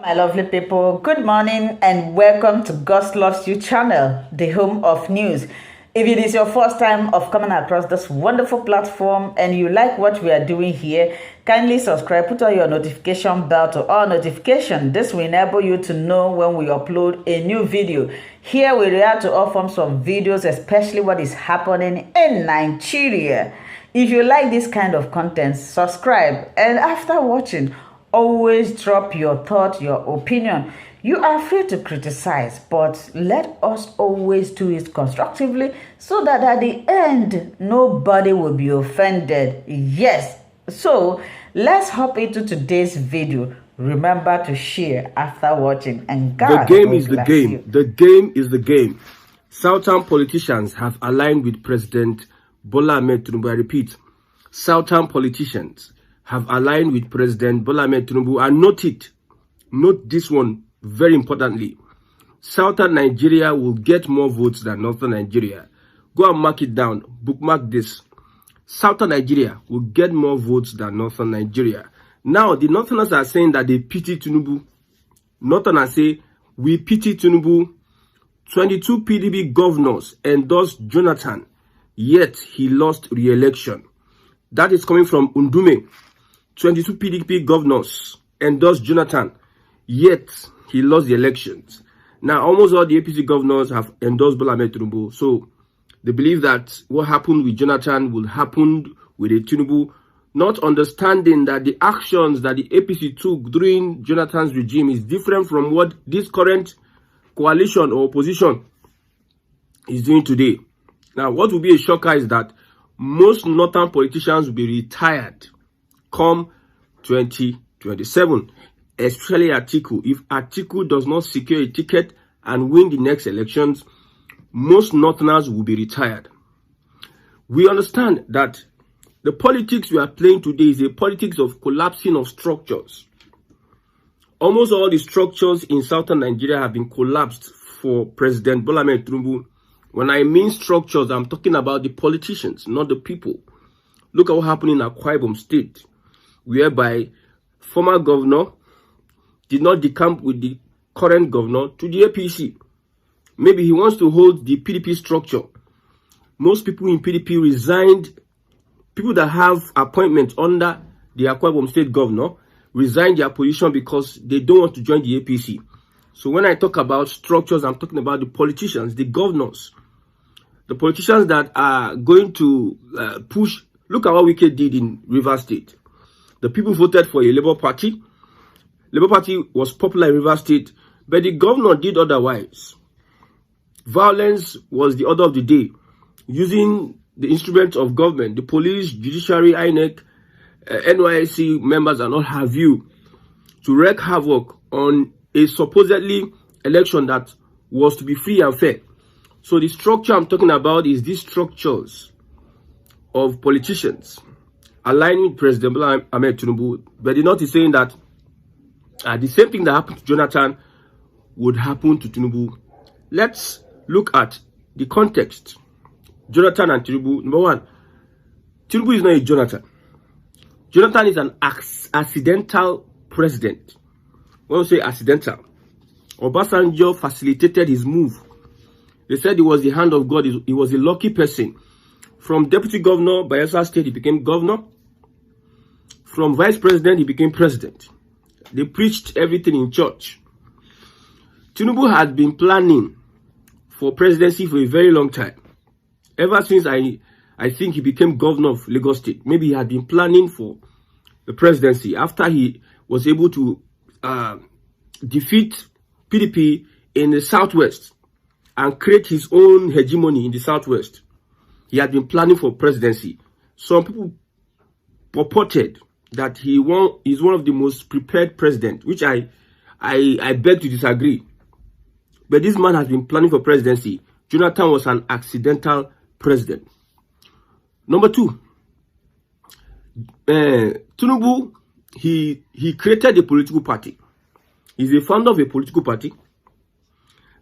My lovely people, good morning and welcome to God Loves You channel, the home of news. If it is your first time of coming across this wonderful platform and you like what we are doing here, kindly subscribe, put on your notification bell to all notifications. This will enable you to know when we upload a new video. Here we react to all forms of videos, especially what is happening in Nigeria. If you like this kind of content, subscribe, and after watching, always drop your thought, your opinion. You are free to criticize, but let us always do it constructively so that at the end, nobody will be offended. Yes. So let's hop into today's video. Remember to share after watching, and God the game will is the bless game. you. The game is the game. Southern politicians have aligned with President Bola Ahmed Tinubu. I repeat, Southern politicians have aligned with President Bola Ahmed Tinubu, and note this one very importantly. Southern Nigeria will get more votes than Northern Nigeria. Go and mark it down, bookmark this. Southern Nigeria will get more votes than Northern Nigeria. Now, the Northerners are saying that they pity Tinubu. Northerners say, we pity Tinubu. 22 PDP governors endorsed Jonathan, yet he lost re-election. That is coming from Undume. 22 PDP governors endorsed Jonathan, yet he lost the elections. Now, almost all the APC governors have endorsed Bola Ahmed Tinubu. So, they believe that what happened with Jonathan will happen with Tinubu, not understanding that the actions that the APC took during Jonathan's regime is different from what this current coalition or opposition is doing today. Now, what will be a shocker is that most northern politicians will be retired come 2027, especially Atiku. If Atiku does not secure a ticket and win the next elections, most northerners will be retired. We understand that the politics we are playing today is a politics of collapsing of structures. Almost all the structures in southern Nigeria have been collapsed for President Bola Ahmed Tinubu. When I mean structures, I'm talking about the politicians, not the people. Look at what happened in Akwa Ibom State, whereby former governor did not decamp with the current governor to the APC. Maybe he wants to hold the PDP structure. Most people in PDP resigned. People that have appointments under the Akwa Ibom State governor resigned their position because they don't want to join the APC. So when I talk about structures, I'm talking about the politicians, the governors, the politicians that are going to push. Look at what Wike did in Rivers State. The people voted for a Labour Party. Labour Party was popular in Rivers State, but the governor did otherwise. Violence was the order of the day, using the instruments of government, the police, judiciary, INEC, NYSC members and all have you, to wreak havoc on a supposedly election that was to be free and fair. So the structure I'm talking about is these structures of politicians aligning with President Bola Ahmed Tinubu, but the North is saying that the same thing that happened to Jonathan would happen to Tinubu. Let's look at the context. Jonathan and Tinubu. Number one, Tinubu is not a Jonathan. Jonathan is an accidental president. When we say accidental, Obasanjo facilitated his move. They said he was the hand of God. He was a lucky person. From deputy governor, Bayelsa State, he became governor. From vice president, he became president. They preached everything in church. Tinubu had been planning for presidency for a very long time. Ever since I think he became governor of Lagos State. Maybe he had been planning for the presidency after he was able to defeat PDP in the southwest and create his own hegemony in the southwest. He had been planning for presidency. Some people purported that he is one of the most prepared presidents, which I beg to disagree. But this man has been planning for presidency. Jonathan was an accidental president. Number two, Tinubu, he created a political party. He's a founder of a political party,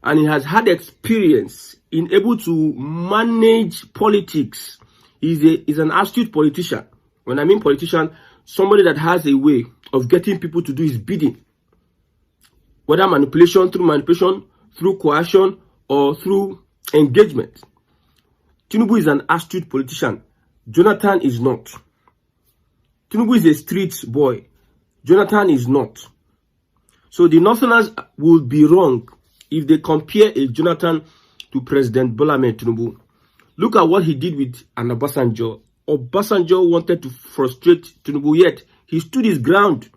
and he has had experience in able to manage politics. He's an astute politician. When I mean politician, somebody that has a way of getting people to do his bidding. whether manipulation, through coercion, or through engagement. Tinubu is an astute politician. Jonathan is not. Tinubu is a street boy. Jonathan is not. So the Northerners would be wrong if they compare a Jonathan to President Bola Ahmed Tinubu. Look at what he did with an Obasanjo. Obasanjo wanted to frustrate Tinubu, yet he stood his ground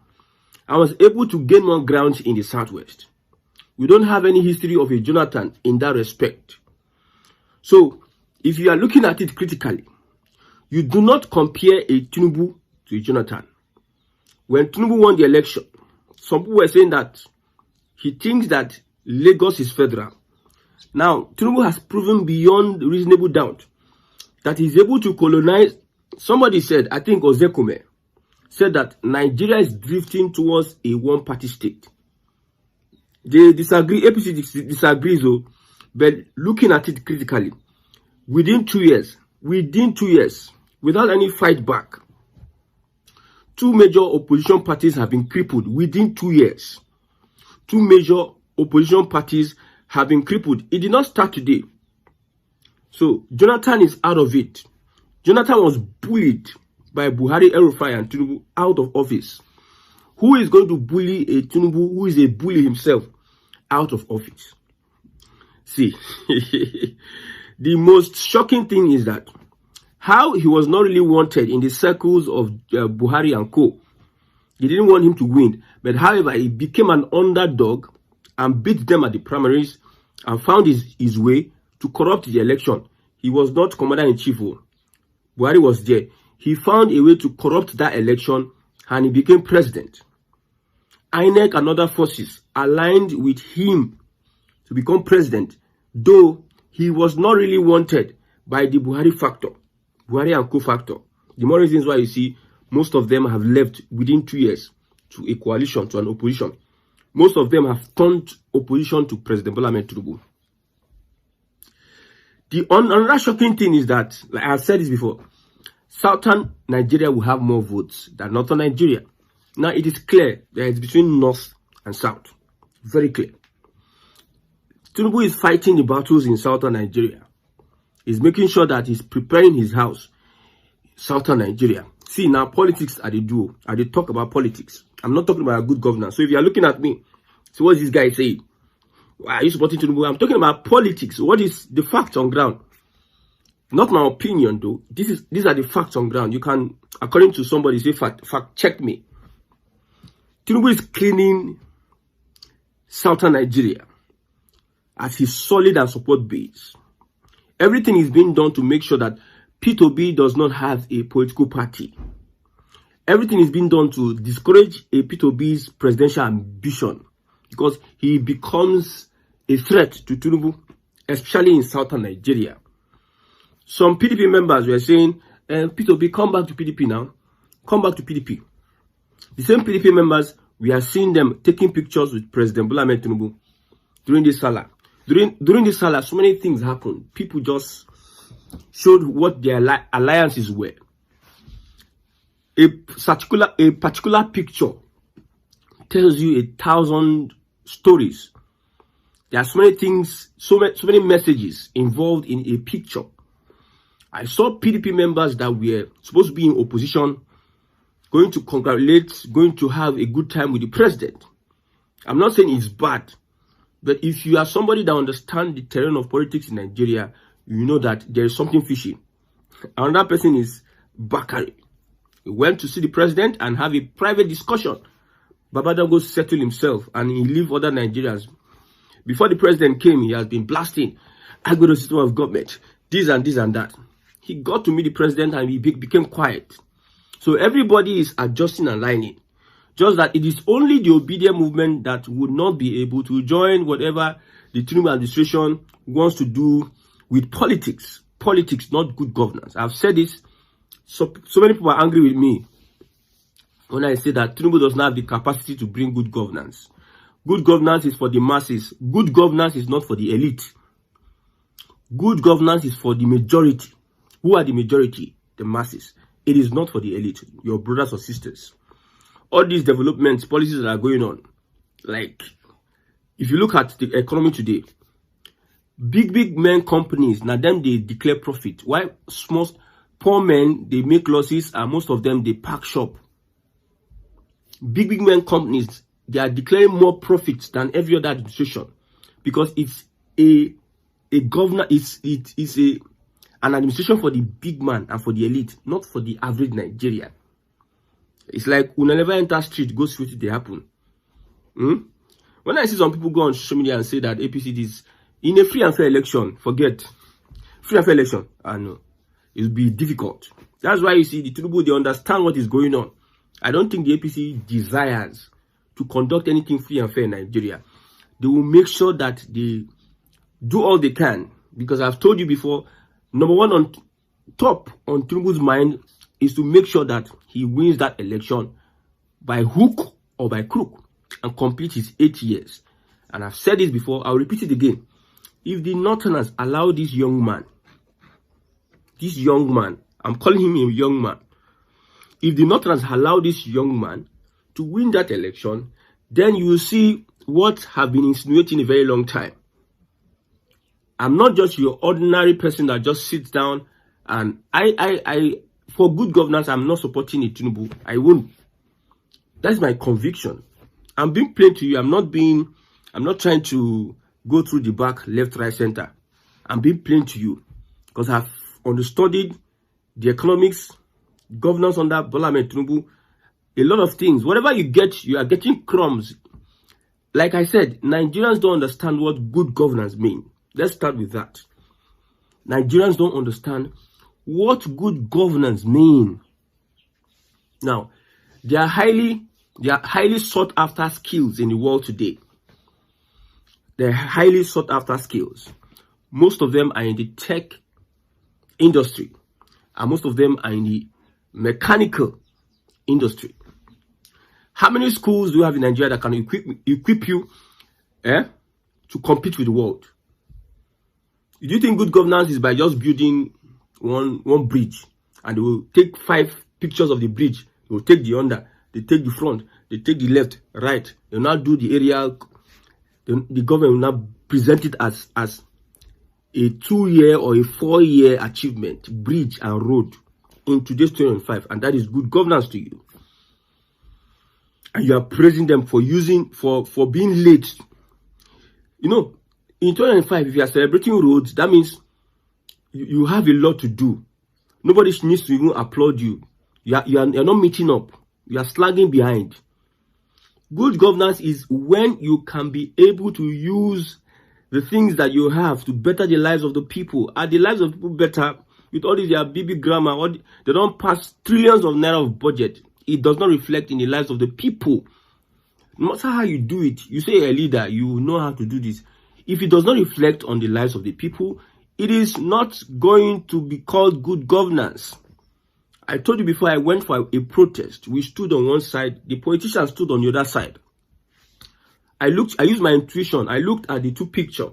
and was able to gain more ground in the southwest. We don't have any history of a Jonathan in that respect. So, if you are looking at it critically, you do not compare a Tinubu to a Jonathan. When Tinubu won the election, some people were saying that he thinks that Lagos is federal. Now, Tinubu has proven beyond reasonable doubt that he's able to colonize. Somebody said, I think Ozekume, said that Nigeria is drifting towards a one-party state. They disagree, APC disagrees though, but looking at it critically, within 2 years, without any fight back, 2 major opposition parties have been crippled within 2 years. 2 major opposition parties have been crippled. It did not start today. So Jonathan is out of it. Jonathan was bullied by Buhari, El-Rufai and Tinubu out of office. Who is going to bully a Tinubu who is a bully himself out of office? See, the most shocking thing is that how he was not really wanted in the circles of Buhari and co. They didn't want him to win. But however, he became an underdog and beat them at the primaries and found his way to corrupt the election. He was not commander-in-chief. Buhari was there. He found a way to corrupt that election and he became president. INEC and other forces aligned with him to become president, though he was not really wanted by the Buhari factor, Buhari and co-factor. The more reasons why you see most of them have left within 2 years to a coalition, to an opposition. Most of them have turned opposition to President Bola Ahmed Tinubu. The another shocking thing is that, like I've said this before, Southern Nigeria will have more votes than Northern Nigeria. Now it is clear that it's between North and South. Very clear. Tinubu is fighting the battles in Southern Nigeria. He's making sure that he's preparing his house, Southern Nigeria. See, now politics are the duo. I did talk about politics. I'm not talking about good governance. So if you are looking at me, so what is this guy saying? Why are you supporting Tinubu? I'm talking about politics. What is the facts on ground? Not my opinion, though. These are the facts on ground. You can, according to somebody, say fact check me. Tinubu is cleaning Southern Nigeria as his solid and support base. Everything is being done to make sure that P2B does not have a political party. Everything is being done to discourage a P2B's presidential ambition because he becomes a threat to Tinubu, especially in Southern Nigeria. Some PDP members were saying, P2B, come back to PDP now. Come back to PDP. The same PDP members, we are seeing them taking pictures with President Bola Ahmed Tinubu during this Salah. During this Salah, so many things happened. People just showed what their alliances were. A particular picture tells you 1,000 stories. There are so many things, so many messages involved in a picture. I saw PDP members that were supposed to be in opposition going to congratulate, going to have a good time with the president. I'm not saying it's bad, but if you are somebody that understands the terrain of politics in Nigeria, you know that there is something fishy. Another person is Bakari. He went to see the president and have a private discussion. Babada goes settle himself and he leave other Nigerians. Before the president came, he has been blasting, I go to the system of government, this and this and that. He got to meet the president and he became quiet. So everybody is adjusting and lining. Just that it is only the obedient movement that would not be able to join whatever the Tinubu administration wants to do with politics. Politics, not good governance. I've said this. So many people are angry with me when I say that Tinubu does not have the capacity to bring good governance. Good governance is for the masses. Good governance is not for the elite. Good governance is for the majority. Who are the majority? The masses. It is not for the elite, your brothers or sisters. All these developments, policies that are going on, like If you look at the economy today, big men companies, now them they declare profit. Why small poor men they make losses, and most of them they pack shop. Big men companies, they are declaring more profits than every other administration, because it's a governor, it's an administration for the big man and for the elite, not for the average Nigerian. It's like when I never enter street, go straight to the happen. When I see some people go on social media and say that APC is in a free and fair election, forget free and fair election. I know it'll be difficult. That's why you see the Tinubu, they understand what is going on. I don't think the APC desires to conduct anything free and fair in Nigeria. They will make sure that they do all they can, because I've told you before, number one on top on Tinubu's mind is to make sure that he wins that election by hook or by crook and complete his 8 years. And I've said this before, I'll repeat it again. If the Northerners allow this young man, I'm calling him a young man. If the Northerners allow this young man to win that election, then you will see what have been insinuating a very long time. I'm not just your ordinary person that just sits down and I for good governance, I'm not supporting it, Tinubu. I won't. That's my conviction. I'm being plain to you. I'm not trying to go through the back, left, right, center. I'm being plain to you because I've understudied the economics, governance under Bola Ahmed Tinubu, a lot of things. Whatever you get, you are getting crumbs. Like I said, Nigerians don't understand what good governance means. Let's start with that. Nigerians don't understand what good governance means. Now, there are highly sought after skills in the world today. They're highly sought after skills. Most of them are in the tech industry, and most of them are in the mechanical industry. How many schools do you have in Nigeria that can equip you to compete with the world? Do you think good governance is by just building one bridge, and they will take 5 pictures of the bridge, they will take the under, they take the front, they take the left, right, they will now do the aerial, the government will now present it as a 2-year or a 4-year achievement, bridge and road in today's 2025, and that is good governance to you. And you are praising them for being late. You know, in 2025, if you are celebrating roads, that means you have a lot to do. Nobody needs to even applaud you. You're not meeting up. You are slagging behind. Good governance is when you can be able to use the things that you have to better the lives of the people. Are the lives of people better with all this their BB grammar? They don't pass trillions of naira of budget. It does not reflect in the lives of the people. No matter how you do it, you say a leader, you know how to do this. If it does not reflect on the lives of the people, it is not going to be called good governance. I told you before, I went for a protest. We stood on one side, the politicians stood on the other side. I used my intuition. I looked at the two pictures.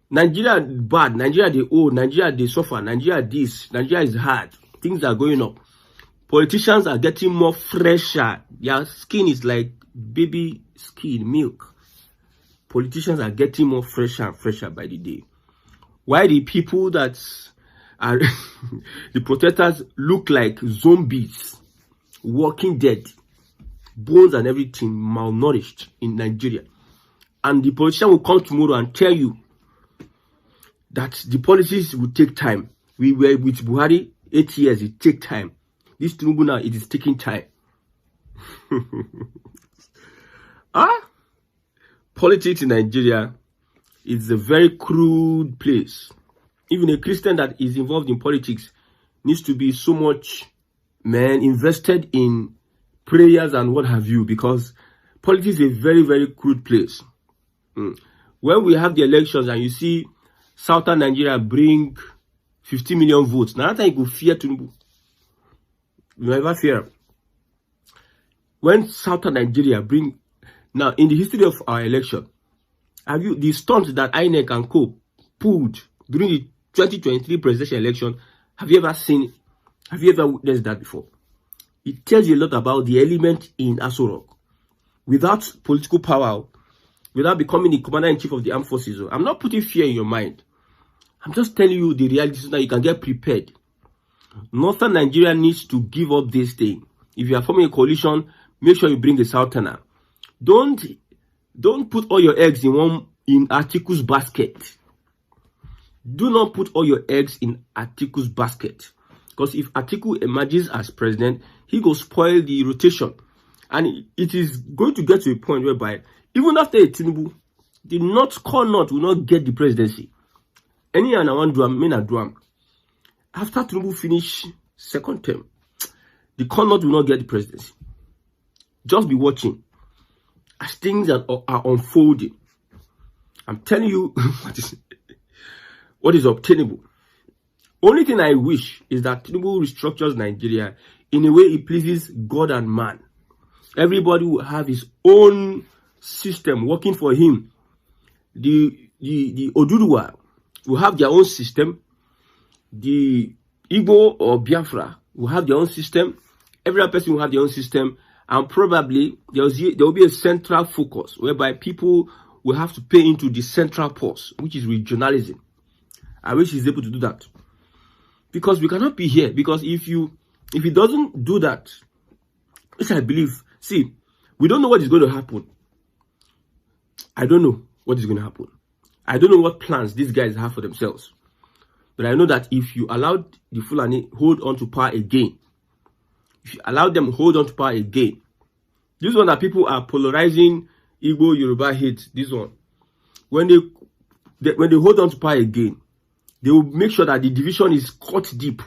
Nigeria bad, Nigeria they old, Nigeria they suffer, Nigeria this, Nigeria is hard. Things are going up. Politicians are getting more fresher. Their skin is like baby skin, milk. Politicians are getting more fresher and fresher by the day. Why the people that are the protesters look like zombies, walking dead, bones and everything, malnourished in Nigeria. And the politician will come tomorrow and tell you that the policies will take time. We were with Buhari 8 years, it take time. This Tinubu now, it is taking time. Politics in Nigeria is a very crude place. Even a Christian that is involved in politics needs to be so much, invested in prayers and what have you, because politics is a very, very crude place. When we have the elections and you see Southern Nigeria bring 50 million votes, now that you go fear Tinubu. You never fear. When Southern Nigeria bring, now in the history of our election, have you the stunts that INEC and Co pulled during the 2023 presidential election? Have you ever seen it? Have you ever witnessed that before? It tells you a lot about the element in Aso Rock. Without political power, without becoming the commander-in-chief of the armed forces. I'm not putting fear in your mind. I'm just telling you the reality so that you can get prepared. Northern Nigeria needs to give up this thing. If you are forming a coalition, make sure you bring a Southerner. Don't put all your eggs in Atiku's basket. Do not put all your eggs in Atiku's basket. Because if Atiku emerges as president, he will spoil the rotation. And it is going to get to a point whereby, even after a Tinubu, the core North will not get the presidency. Any and I want to mean a drum. After Tinubu finish second term, the core North will not get the presidency. Just be watching as things are unfolding. I'm telling you what is obtainable. Only thing I wish is that Tinubu restructures Nigeria in a way it pleases God and man. Everybody will have his own system working for him. The Oduduwa will have their own system. The Igbo or Biafra will have their own system. Every other person will have their own system. And probably there will be a central focus whereby people will have to pay into the central purse, which is regionalism. I wish he's able to do that. Because we cannot be here. Because if he doesn't do that, which I believe, see, we don't know what is going to happen. I don't know what is going to happen. I don't know what plans these guys have for themselves. But I know that if you allow the Fulani hold on to power again, if you allow them hold on to power again, this one that people are polarizing, Igbo, Yoruba hate, this one. When they hold on to power again, they will make sure that the division is cut deep.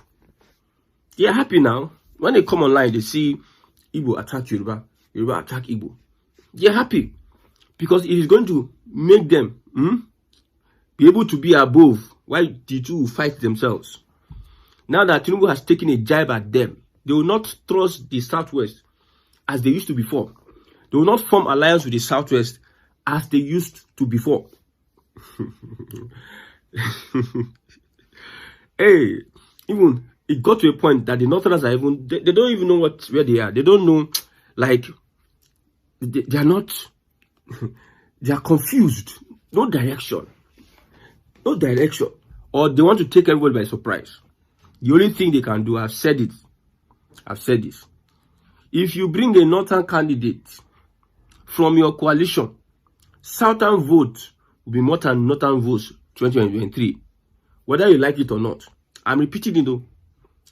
They are happy now. When they come online, they see Igbo attack Yoruba, Yoruba attack Igbo. They are happy because it is going to make them be able to be above while the two will fight themselves. Now that Tinubu has taken a jibe at them, they will not trust the Southwest as they used to before. They will not form alliance with the Southwest as they used to before. Hey, even it got to a point that the Northerners are even, they don't even know where they are. They don't know, like, they are not, they are confused. No direction. No direction. Or they want to take everybody by surprise. The only thing they can do, I've said it. I've said this. If you bring a Northern candidate from your coalition, Southern vote will be more than Northern votes 2023. Whether you like it or not. I'm repeating it though.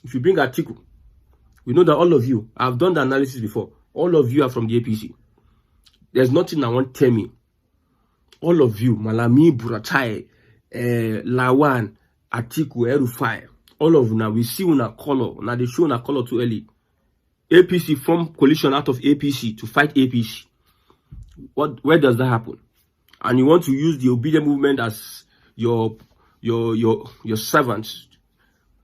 If you bring Atiku, we know that all of you, I've done the analysis before. All of you are from the APC. There's nothing I want to tell me. All of you, Malami, Buratai, Lawan, Atiku, Erufai, all of you now, we see una color. Now they show una color too early. APC form coalition out of APC to fight APC. Where does that happen? And you want to use the obedient movement as your servants,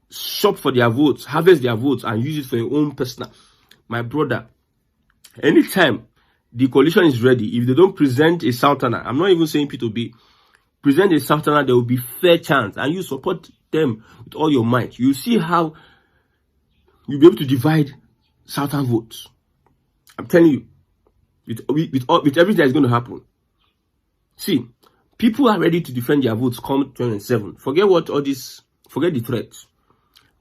shop for their votes, harvest their votes, and use it for your own personal. My brother, anytime the coalition is ready, if they don't present a Southerner, I'm not even saying P2B, present a Southerner, there will be fair chance, and you support them with all your might. You see how you'll be able to divide Southern votes. I'm telling you, with everything that's going to happen. See, people are ready to defend their votes come 2027. Forget the threats.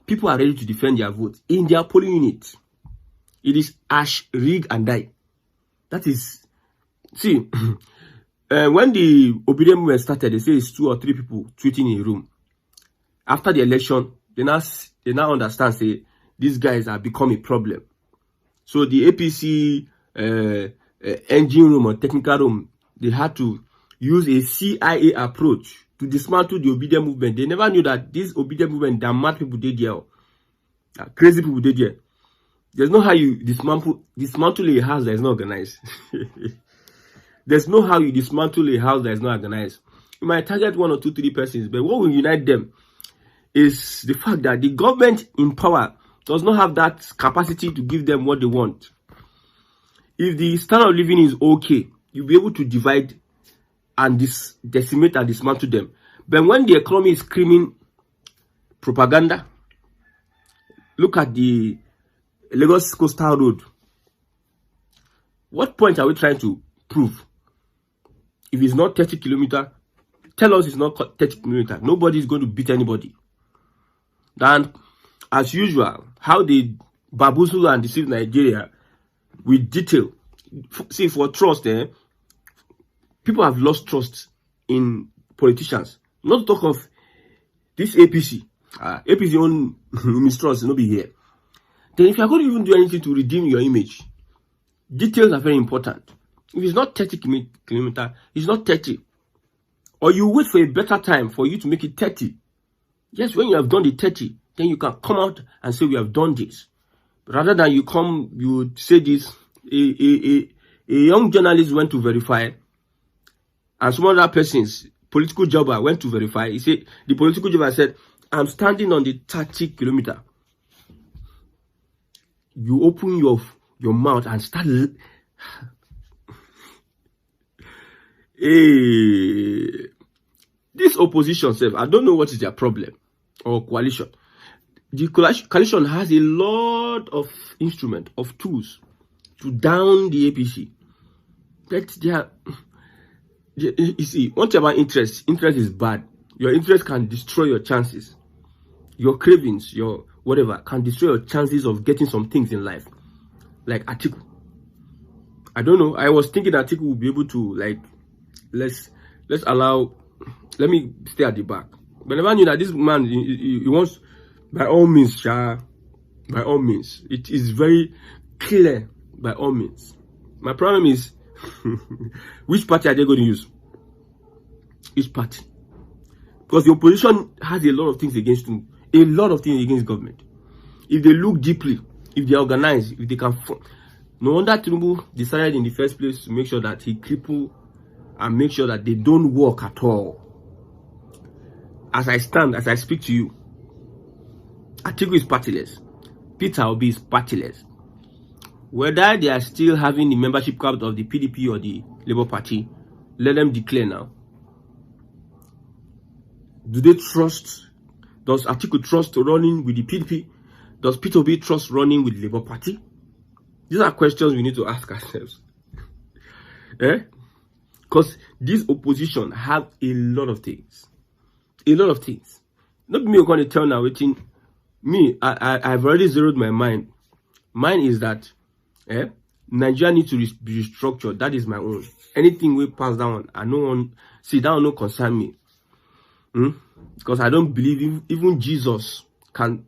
People are ready to defend their votes in their polling unit. It is ash, rig, and die. That is, see, when the obedient movement started, they say it's 2 or 3 people tweeting in a room. After the election, they now understand, say, these guys have become a problem. So the APC engine room or technical room, they had to use a CIA approach to dismantle the obedient movement. They never knew that this obedient movement, that mad people did there, crazy people did there. There's no how you dismantle a house that is not organized. There's no how you dismantle a house that is not organized. You might target 1 or 2, 3 persons, but what will unite them is the fact that the government in power does not have that capacity to give them what they want. If the standard of living is okay, you'll be able to divide and decimate and dismantle them. But when the economy is screaming propaganda, look at the Lagos Coastal Road. What point are we trying to prove? If it's not 30 kilometers, tell us it's not 30 kilometers. Nobody is going to beat anybody. And as usual, how they bamboozle and deceive Nigeria with detail. See, for trust, people have lost trust in politicians. Not to talk of this APC. APC own mistrust, no be here. Then if you are going to even do anything to redeem your image, details are very important. If it's not 30 kilometers, it's not 30. Or you wait for a better time for you to make it 30. Yes, when you have done the 30, then you can come out and say, we have done this. Rather than you come, you say this. A young journalist went to verify, and some other persons, political jobber, went to verify. He said, the political jobber said, I'm standing on the 30 kilometer. You open your mouth and start. This opposition, I don't know what is their problem, or coalition. The coalition has a lot of instruments, of tools to down the APC. But you see, one thing about interest is bad. Your interest can destroy your chances. Your cravings, your whatever, can destroy your chances of getting some things in life. Like Atiku. I don't know. I was thinking Atiku would be able to, like, let's allow, let me stay at the back. But I never knew that this man, he wants, by all means, by all means. It is very clear, by all means. My problem is, which party are they going to use? Which party? Because the opposition has a lot of things against them. A lot of things against government. If they look deeply, if they organize, if they can... No wonder Tinubu decided in the first place to make sure that he cripple and make sure that they don't work at all. As I stand, as I speak to you, Atiku is partyless. Peter Obi is partyless. Whether they are still having the membership card of the PDP or the Labour Party, let them declare now. Do they trust? Does Atiku trust running with the PDP? Does Peter Obi trust running with the Labour Party? These are questions we need to ask ourselves. Because this opposition have a lot of things. A lot of things. Not me going to tell now waiting. Me, I've already zeroed my mind. Mine is that Nigeria needs to be restructured. That is my own. Anything we pass down, I no one see that will not concern me. Because I don't believe even Jesus can